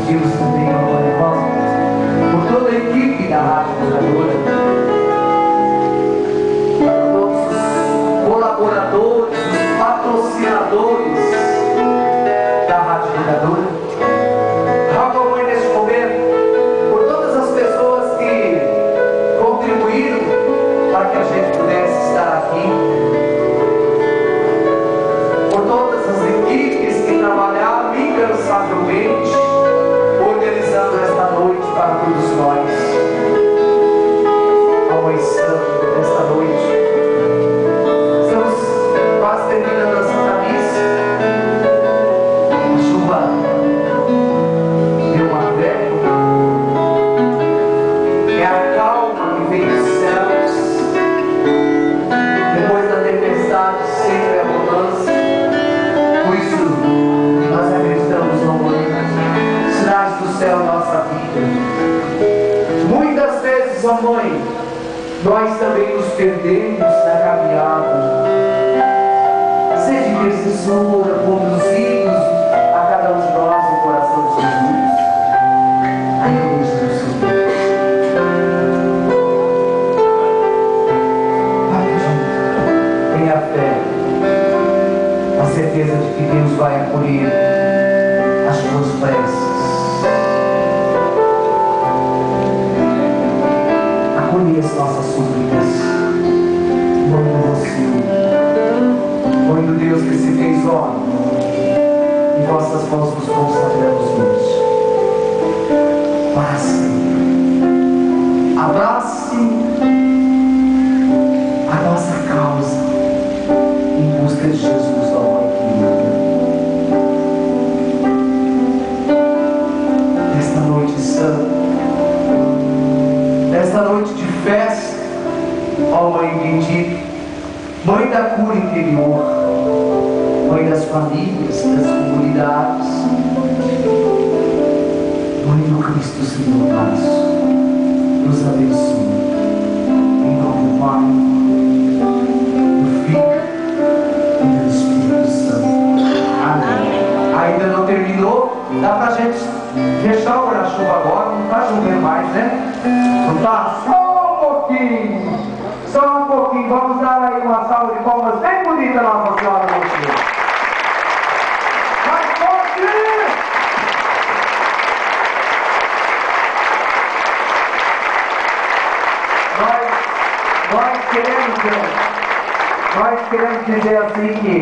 pedimos também, ó irmão, por toda a equipe da Rádio Educadora, todos os colaboradores, os patrocinadores da Rádio Educadora. Rogo, Mãe, neste momento, por todas as pessoas que contribuíram para que a gente pudesse estar aqui, por todas as equipes que trabalharam incansavelmente, organizando esta noite para todos nós. Ó Mãe Santa, esta noite, estamos quase terminando a Santa Missa. A chuva deu uma trégua, é a calma que vem dos céus. Depois da tempestade sempre é bonança. Por isso nós acreditamos, ó Mãe, sinais do céu na nossa vida. Muitas vezes, ó Mãe, nós também nos perdemos na caminhada. Seja intercessora, conduzidos a cada um de nós no coração de Jesus. Ajude-nos, Senhor. Vai junto. Tenha fé, a certeza de que Deus vai acolher as tuas preces. Acolher as nossas súplicas. Mãe do Rocio, Mãe do Deus que se fez homem, em vossas mãos nos consagramos hoje. Abrace a nossa causa em busca de Jesus, ó Mãe querida. Nesta noite santa, nesta noite de festa, ó Mãe bendita, Mãe da cura interior, Mãe das famílias, das comunidades, Mãe do Cristo Senhor nosso, nos abençoe. Em nome do Pai, do Filho e do Espírito Santo. Amém. Ainda não terminou? Dá pra gente fechar o guarda-chuva agora? Não tá chovendo mais, né? Não tá? Só um pouquinho. Só um pouquinho. Vamos dar aí uma salva de palmas bem bonita, Nossa Senhora do Rocio. Mais forte! Nós queremos dizer assim que